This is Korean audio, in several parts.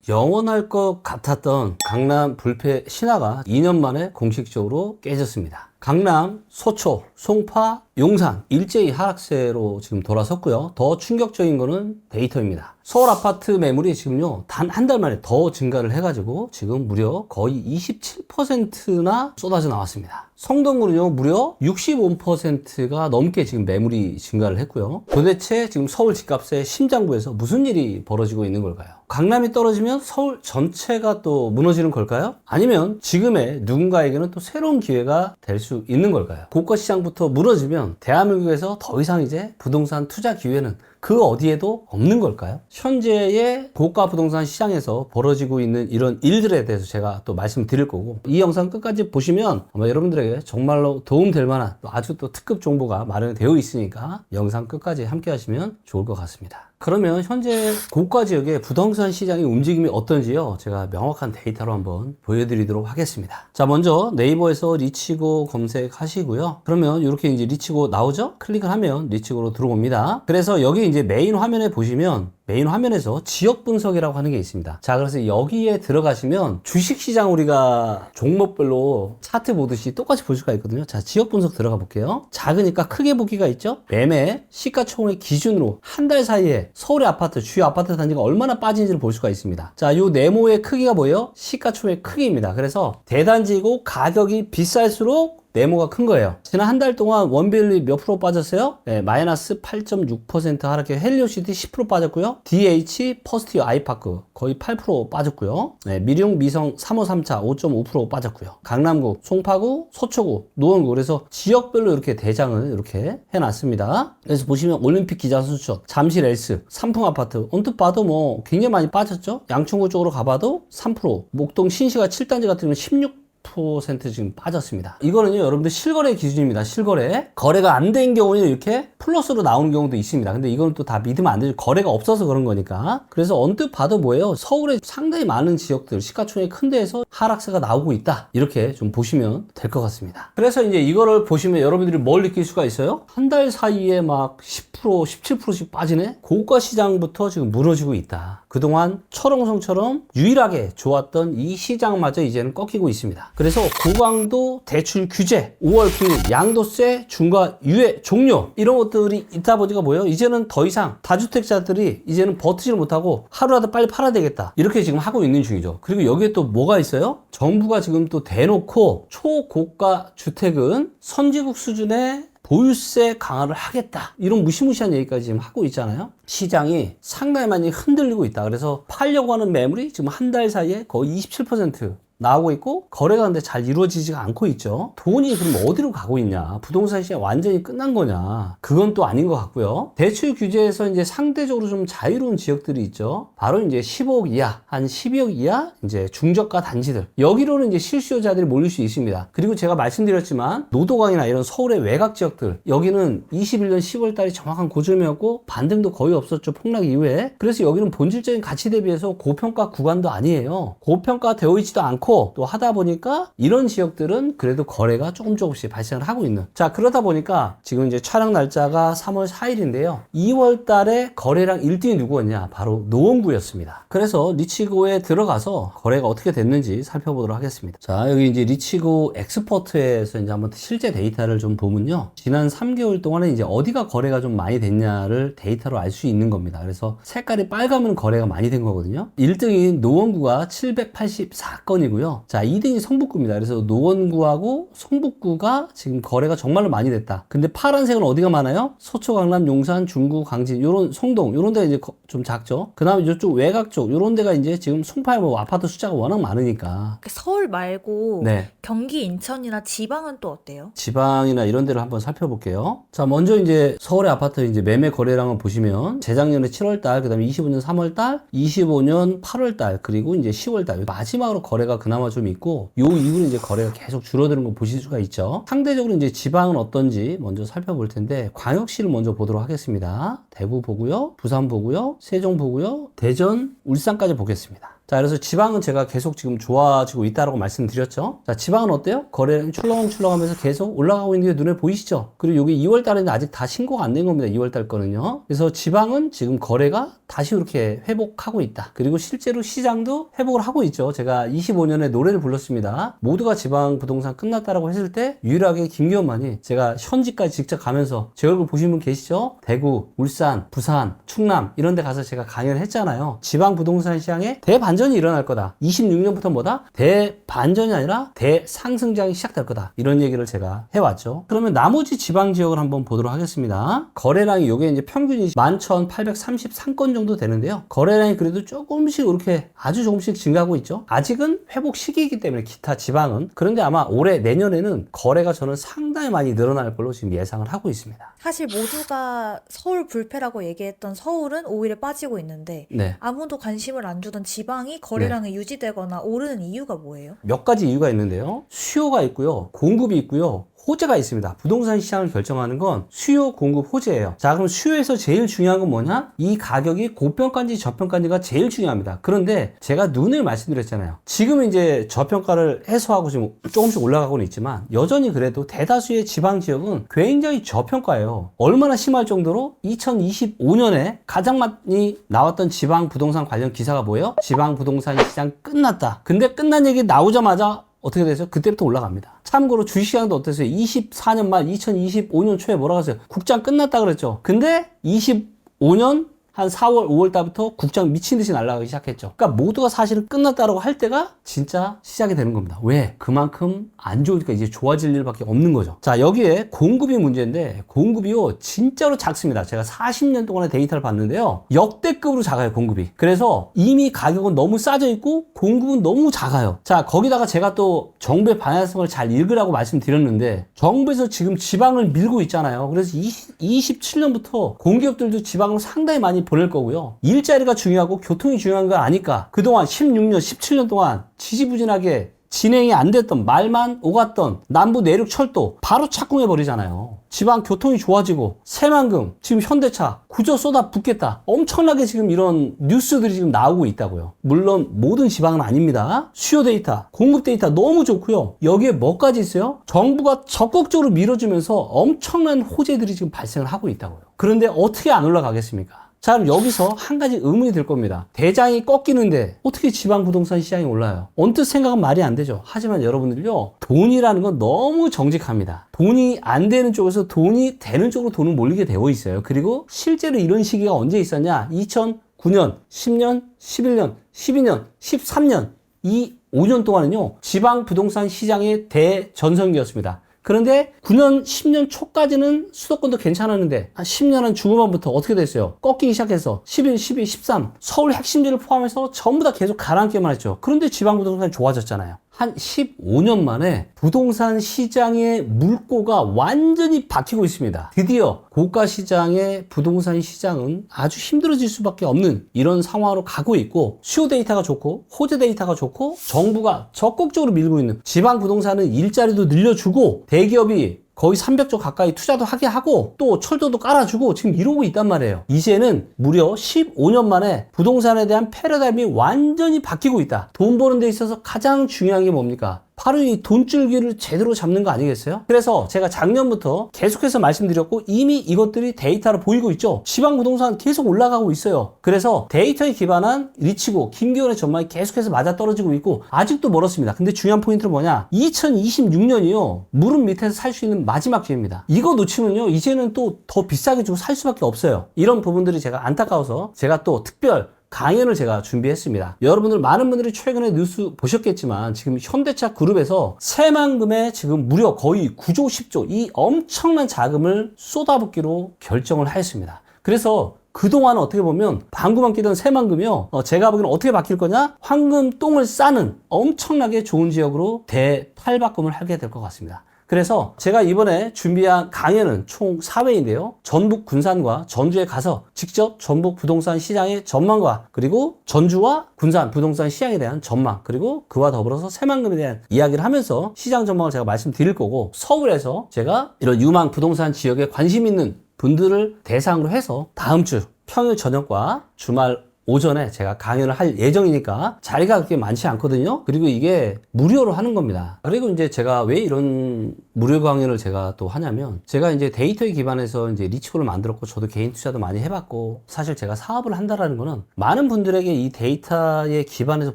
영원할 것 같았던 강남 불패 신화가 2년 만에 공식적으로 깨졌습니다. 강남, 소초, 송파, 용산 일제히 하락세로 지금 돌아섰고요. 더 충격적인 거는 데이터입니다. 서울 아파트 매물이 지금요 단 한 달 만에 더 증가를 해가지고 지금 무려 거의 27%나 쏟아져 나왔습니다. 성동구는요 무려 65%가 넘게 지금 매물이 증가를 했고요. 도대체 지금 서울 집값의 심장부에서 무슨 일이 벌어지고 있는 걸까요? 강남이 떨어지면 서울 전체가 또 무너지는 걸까요? 아니면 지금의 누군가에게는 또 새로운 기회가 될 수 있는 걸까요? 고가 시장부터 무너지면 대한민국에서 더 이상 이제 부동산 투자 기회는 그 어디에도 없는 걸까요? 현재의 고가 부동산 시장에서 벌어지고 있는 이런 일들에 대해서 제가 또 말씀드릴 거고, 이 영상 끝까지 보시면 아마 여러분들에게 정말로 도움될 만한 아주 또 특급 정보가 마련되어 있으니까 영상 끝까지 함께 하시면 좋을 것 같습니다. 그러면 현재 고가 지역의 부동산 시장의 움직임이 어떤지요? 제가 명확한 데이터로 한번 보여드리도록 하겠습니다. 자, 먼저 네이버에서 리치고 검색하시고요. 그러면 이렇게 이제 리치고 나오죠? 클릭을 하면 리치고로 들어옵니다. 그래서 여기 이제 메인 화면에 보시면 메인 화면에서 지역 분석이라고 하는 게 있습니다. 자, 그래서 여기에 들어가시면 주식시장 우리가 종목별로 차트 보듯이 똑같이 볼 수가 있거든요. 자, 지역 분석 들어가 볼게요. 작으니까 크게 보기가 있죠? 매매, 시가총액 기준으로 한 달 사이에 서울의 아파트, 주요 아파트 단지가 얼마나 빠진지를 볼 수가 있습니다. 자, 요 네모의 크기가 뭐예요? 시가총액 크기입니다. 그래서 대단지고 가격이 비쌀수록 네모가 큰 거예요. 지난 한 달 동안 원밸리 몇 프로 빠졌어요? 네, 마이너스 8.6% 하락해 헬리오시티 10% 빠졌고요. DH, 퍼스트웨어, 아이파크 거의 8% 빠졌고요. 네, 미룡, 미성, 3호, 3차 5.5% 빠졌고요. 강남구, 송파구, 소초구, 노원구, 그래서 지역별로 이렇게 대장을 이렇게 해놨습니다. 그래서 보시면 올림픽 기자 수축, 잠실 엘스, 삼풍아파트 언뜻 봐도 뭐 굉장히 많이 빠졌죠. 양천구 쪽으로 가봐도 3%, 목동 신시가 7단지 같은 경우는 16% 지금 빠졌습니다. 이거는요 여러분들 실거래 기준입니다. 실거래 거래가 안 된 경우는 이렇게 플러스로 나오는 경우도 있습니다. 근데 이건 또 다 믿으면 안 되죠. 거래가 없어서 그런 거니까. 그래서 언뜻 봐도 뭐예요, 서울에 상당히 많은 지역들 시가총액 큰 데에서 하락세가 나오고 있다, 이렇게 좀 보시면 될 것 같습니다. 그래서 이제 이거를 보시면 여러분들이 뭘 느낄 수가 있어요? 한 달 사이에 막 10%, 17%씩 빠지네? 고가 시장부터 지금 무너지고 있다. 그동안 철옹성처럼 유일하게 좋았던 이 시장마저 이제는 꺾이고 있습니다. 그래서 고강도 대출 규제, 5월 금리, 양도세 중과 유예 종료, 이런 것들이 있다 보니까 뭐예요? 이제는 더 이상 다주택자들이 이제는 버티지 못하고 하루라도 빨리 팔아야 되겠다, 이렇게 지금 하고 있는 중이죠. 그리고 여기에 또 뭐가 있어요? 정부가 지금 또 대놓고 초고가 주택은 선진국 수준의 보유세 강화를 하겠다, 이런 무시무시한 얘기까지 지금 하고 있잖아요. 시장이 상당히 많이 흔들리고 있다. 그래서 팔려고 하는 매물이 지금 한 달 사이에 거의 27% 나오고 있고, 거래가 근데 잘 이루어지지가 않고 있죠. 돈이 그럼 어디로 가고 있냐? 부동산 시장 완전히 끝난 거냐? 그건 또 아닌 것 같고요. 대출 규제에서 이제 상대적으로 좀 자유로운 지역들이 있죠. 바로 이제 15억 이하, 한 12억 이하 이제 중저가 단지들, 여기로는 이제 실수요자들이 몰릴 수 있습니다. 그리고 제가 말씀드렸지만 노도강이나 이런 서울의 외곽 지역들, 여기는 21년 10월 달이 정확한 고점이었고 반등도 거의 없었죠, 폭락 이후에. 그래서 여기는 본질적인 가치 대비해서 고평가 구간도 아니에요. 고평가 되어 있지도 않고 또 하다 보니까 이런 지역들은 그래도 거래가 조금씩 발생을 하고 있는. 자, 그러다 보니까 지금 이제 촬영 날짜가 3월 4일인데요 2월 달에 거래량 1등이 누구였냐? 바로 노원구였습니다. 그래서 리치고에 들어가서 거래가 어떻게 됐는지 살펴보도록 하겠습니다. 자, 여기 이제 리치고 엑스퍼트에서 이제 한번 실제 데이터를 좀 보면요, 지난 3개월 동안에 이제 어디가 거래가 좀 많이 됐냐를 데이터로 알 수 있는 겁니다. 그래서 색깔이 빨가면 거래가 많이 된 거거든요. 1등인 노원구가 784건이고 자, 2등이 성북구입니다. 그래서 노원구하고 성북구가 지금 거래가 정말로 많이 됐다. 근데 파란색은 어디가 많아요? 서초, 강남, 용산, 중구, 광진, 요런 송동, 요런 데가 이제 좀 작죠. 그 다음에 이쪽 외곽 쪽, 요런 데가 이제 지금 송파에 뭐 아파트 숫자가 워낙 많으니까. 서울 말고 네. 경기, 인천이나 지방은 또 어때요? 지방이나 이런 데를 한번 살펴볼게요. 자, 먼저 이제 서울의 아파트 이제 매매 거래량을 보시면 재작년에 7월달, 그 다음에 25년 3월달, 25년 8월달, 그리고 이제 10월달 마지막으로 거래가 그나마 좀 있고, 요 이후로 이제 거래가 계속 줄어드는 거 보실 수가 있죠. 상대적으로 이제 지방은 어떤지 먼저 살펴볼 텐데, 광역시를 먼저 보도록 하겠습니다. 대구 보고요, 부산 보고요, 세종 보고요, 대전, 울산까지 보겠습니다. 자, 그래서 지방은 제가 계속 지금 좋아지고 있다라고 말씀드렸죠. 자, 지방은 어때요? 거래량이 출렁출렁하면서 계속 올라가고 있는 게 눈에 보이시죠? 그리고 여기 2월 달에는 아직 다 신고가 안 된 겁니다. 2월 달 거는요. 그래서 지방은 지금 거래가 다시 이렇게 회복하고 있다. 그리고 실제로 시장도 회복을 하고 있죠. 제가 25년에 노래를 불렀습니다. 모두가 지방 부동산 끝났다라고 했을 때 유일하게 김기현만이 제가 현지까지 직접 가면서 제 얼굴 보신 분 계시죠? 대구, 울산, 부산, 충남 이런 데 가서 제가 강연을 했잖아요. 지방 부동산 시장에 대반전이 일어날 거다. 26년부터 뭐다? 대반전이 아니라 대상승장이 시작될 거다. 이런 얘기를 제가 해왔죠. 그러면 나머지 지방 지역을 한번 보도록 하겠습니다. 거래량이 요게 이제 평균이 11,833건 정도 되는데요. 거래량이 그래도 조금씩 이렇게 아주 조금씩 증가하고 있죠. 아직은 회복 시기이기 때문에 기타 지방은. 그런데 아마 올해 내년에는 거래가 저는 상당히 많이 늘어날 걸로 지금 예상을 하고 있습니다. 사실 모두가 서울 불패라고 얘기했던 서울은 오히려 빠지고 있는데 네. 아무도 관심을 안 주던 지방이 거래량이 유지되거나 오르는 이유가 뭐예요? 몇 가지 이유가 있는데요. 수요가 있고요. 공급이 있고요. 호재가 있습니다. 부동산 시장을 결정하는 건 수요, 공급, 호재예요. 자, 그럼 수요에서 제일 중요한 건 뭐냐? 이 가격이 고평가인지 저평가인지가 제일 중요합니다. 그런데 제가 눈을 말씀드렸잖아요. 지금 이제 저평가를 해소하고 지금 조금씩 올라가고는 있지만 여전히 그래도 대다수의 지방 지역은 굉장히 저평가예요. 얼마나 심할 정도로 2025년에 가장 많이 나왔던 지방 부동산 관련 기사가 뭐예요? 지방 부동산 시장 끝났다. 근데 끝난 얘기 나오자마자 어떻게 됐어요? 그때부터 올라갑니다. 참고로 주식시장도 어땠어요? 24년 말 2025년 초에 뭐라고 했어요? 국장 끝났다 그랬죠. 근데 25년 한 4월, 5월 달부터 국장 미친 듯이 날아가기 시작했죠. 그러니까 모두가 사실은 끝났다라고 할 때가 진짜 시작이 되는 겁니다. 왜? 그만큼 안 좋으니까 이제 좋아질 일밖에 없는 거죠. 자, 여기에 공급이 문제인데 공급이요 진짜로 작습니다. 제가 40년 동안의 데이터를 봤는데요. 역대급으로 작아요, 공급이. 그래서 이미 가격은 너무 싸져 있고 공급은 너무 작아요. 자, 거기다가 제가 또 정부의 방향성을 잘 읽으라고 말씀드렸는데 정부에서 지금 지방을 밀고 있잖아요. 그래서 27년부터 공기업들도 지방을 상당히 많이 보낼 거고요. 일자리가 중요하고 교통이 중요한 거 아니까 그동안 16년, 17년 동안 지지부진하게 진행이 안 됐던 말만 오갔던 남부 내륙 철도 바로 착공해 버리잖아요. 지방 교통이 좋아지고 새만금, 지금 현대차 구조 쏟아 붓겠다. 엄청나게 지금 이런 뉴스들이 지금 나오고 있다고요. 물론 모든 지방은 아닙니다. 수요 데이터, 공급 데이터 너무 좋고요. 여기에 뭐까지 있어요? 정부가 적극적으로 밀어주면서 엄청난 호재들이 지금 발생을 하고 있다고요. 그런데 어떻게 안 올라가겠습니까? 자, 그럼 여기서 한 가지 의문이 들 겁니다. 대장이 꺾이는데 어떻게 지방 부동산 시장이 올라요? 언뜻 생각은 말이 안 되죠. 하지만 여러분들요, 돈이라는 건 너무 정직합니다. 돈이 안 되는 쪽에서 돈이 되는 쪽으로 돈을 몰리게 되어 있어요. 그리고 실제로 이런 시기가 언제 있었냐? 2009년, 10년, 11년, 12년, 13년 이 5년 동안은요, 지방 부동산 시장의 대전성기였습니다. 그런데 9년, 10년 초까지는 수도권도 괜찮았는데 한 10년 한 중후반부터 어떻게 됐어요? 꺾이기 시작해서 11, 12, 13 서울 핵심지를 포함해서 전부 다 계속 가라앉기만 했죠. 그런데 지방 부동산이 좋아졌잖아요. 한 15년 만에 부동산 시장의 물꼬가 완전히 바뀌고 있습니다. 드디어 고가 시장의 부동산 시장은 아주 힘들어질 수밖에 없는 이런 상황으로 가고 있고 수요 데이터가 좋고 호재 데이터가 좋고 정부가 적극적으로 밀고 있는 지방 부동산은 일자리도 늘려주고 대기업이 거의 300조 가까이 투자도 하게 하고 또 철도도 깔아주고 지금 이러고 있단 말이에요. 이제는 무려 15년 만에 부동산에 대한 패러다임이 완전히 바뀌고 있다. 돈 버는 데 있어서 가장 중요한 게 뭡니까? 바로 이 돈줄기를 제대로 잡는 거 아니겠어요? 그래서 제가 작년부터 계속해서 말씀드렸고 이미 이것들이 데이터로 보이고 있죠. 지방 부동산 계속 올라가고 있어요. 그래서 데이터에 기반한 리치고 김기현의 전망이 계속해서 맞아떨어지고 있고 아직도 멀었습니다. 근데 중요한 포인트는 뭐냐? 2026년이요. 무릎 밑에서 살 수 있는 마지막 기회입니다. 이거 놓치면요. 이제는 또 더 비싸게 주고 살 수밖에 없어요. 이런 부분들이 제가 안타까워서 제가 또 특별 강연을 제가 준비했습니다. 여러분들 많은 분들이 최근에 뉴스 보셨겠지만 지금 현대차 그룹에서 새만금에 지금 무려 거의 9조 10조 이 엄청난 자금을 쏟아붓기로 결정을 하였습니다. 그래서 그동안 어떻게 보면 방구만 끼던 새만금이요. 제가 보기에는 어떻게 바뀔 거냐? 황금똥을 싸는 엄청나게 좋은 지역으로 대탈바꿈을 하게 될 것 같습니다. 그래서 제가 이번에 준비한 강연은 총 4회인데요. 전북 군산과 전주에 가서 직접 전북 부동산 시장의 전망과 그리고 전주와 군산 부동산 시장에 대한 전망 그리고 그와 더불어서 새만금에 대한 이야기를 하면서 시장 전망을 제가 말씀드릴 거고 서울에서 제가 이런 유망 부동산 지역에 관심 있는 분들을 대상으로 해서 다음 주 평일 저녁과 주말 오전에 제가 강연을 할 예정이니까 자리가 그렇게 많지 않거든요. 그리고 이게 무료로 하는 겁니다. 그리고 이제 제가 왜 이런 무료 강연을 제가 또 하냐면, 제가 이제 데이터에 기반해서 이제 리치고를 만들었고, 저도 개인 투자도 많이 해봤고, 사실 제가 사업을 한다라는 거는 많은 분들에게 이 데이터에 기반해서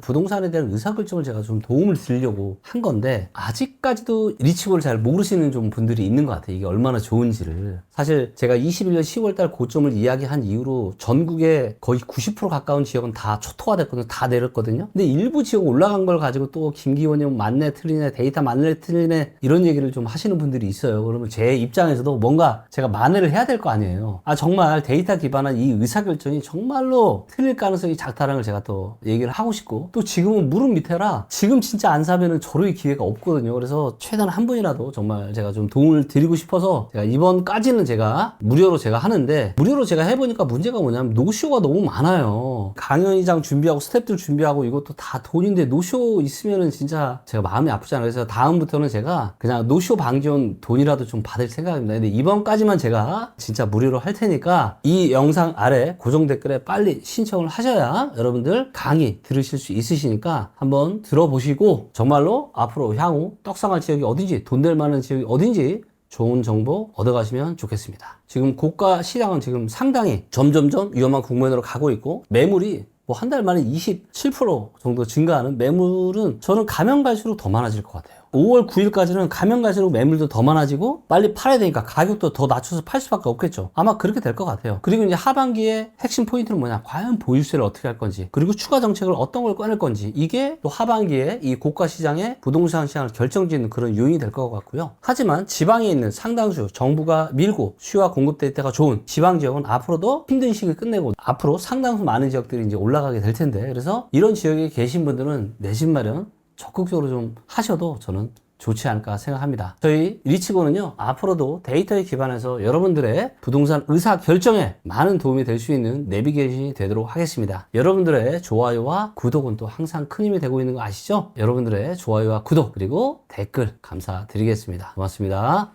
부동산에 대한 의사결정을 제가 좀 도움을 드리려고 한 건데, 아직까지도 리치고를 잘 모르시는 좀 분들이 있는 것 같아요. 이게 얼마나 좋은지를. 사실 제가 21년 10월달 고점을 이야기한 이후로 전국에 거의 90% 가까운 지역은 다 초토화됐거든요. 다 내렸거든요. 근데 일부 지역 올라간 걸 가지고 또 김기원이 맞네 틀리네, 데이터 맞네 틀리네, 이런 얘기를 좀 하시는 분들이 있어요. 그러면 제 입장에서도 뭔가 제가 만회를 해야 될 거 아니에요. 정말 데이터 기반한 이 의사결정이 정말로 틀릴 가능성이 작다는 걸 제가 또 얘기를 하고 싶고, 또 지금은 무릎 밑에라 지금 진짜 안 사면은 저럴 기회가 없거든요. 그래서 최대한 한 분이라도 정말 제가 좀 도움을 드리고 싶어서 제가 이번까지는 제가 무료로 제가 하는데, 무료로 제가 해보니까 문제가 뭐냐면 노쇼가 너무 많아요. 강연의장 준비하고 스태프들 준비하고 이것도 다 돈인데 노쇼 있으면은 진짜 제가 마음이 아프잖아요. 그래서 다음부터는 제가 그냥 노쇼 방지원 돈이라도 좀 받을 생각입니다. 근데 이번까지만 제가 진짜 무료로 할 테니까 이 영상 아래 고정 댓글에 빨리 신청을 하셔야 여러분들 강의 들으실 수 있으시니까 한번 들어보시고, 정말로 앞으로 향후 떡상할 지역이 어딘지, 돈 될 만한 지역이 어딘지 좋은 정보 얻어가시면 좋겠습니다. 지금 고가 시장은 지금 상당히 점점점 위험한 국면으로 가고 있고, 매물이 뭐 한 달 만에 27% 정도 증가하는 매물은 저는 가면 갈수록 더 많아질 것 같아요. 5월 9일까지는 가면 갈수록 매물도 더 많아지고 빨리 팔아야 되니까 가격도 더 낮춰서 팔 수밖에 없겠죠. 아마 그렇게 될 것 같아요. 그리고 이제 하반기에 핵심 포인트는 뭐냐, 과연 보유세를 어떻게 할 건지, 그리고 추가 정책을 어떤 걸 꺼낼 건지, 이게 또 하반기에 이 고가 시장의 부동산 시장을 결정짓는 그런 요인이 될 것 같고요. 하지만 지방에 있는 상당수 정부가 밀고 수요와 공급 데이터가 좋은 지방 지역은 앞으로도 힘든 시기 끝내고 앞으로 상당수 많은 지역들이 이제 올라가게 될 텐데, 그래서 이런 지역에 계신 분들은 내 집 마련 적극적으로 좀 하셔도 저는 좋지 않을까 생각합니다. 저희 리치고는요, 앞으로도 데이터에 기반해서 여러분들의 부동산 의사 결정에 많은 도움이 될 수 있는 내비게이션이 되도록 하겠습니다. 여러분들의 좋아요와 구독은 또 항상 큰 힘이 되고 있는 거 아시죠? 여러분들의 좋아요와 구독 그리고 댓글 감사드리겠습니다. 고맙습니다.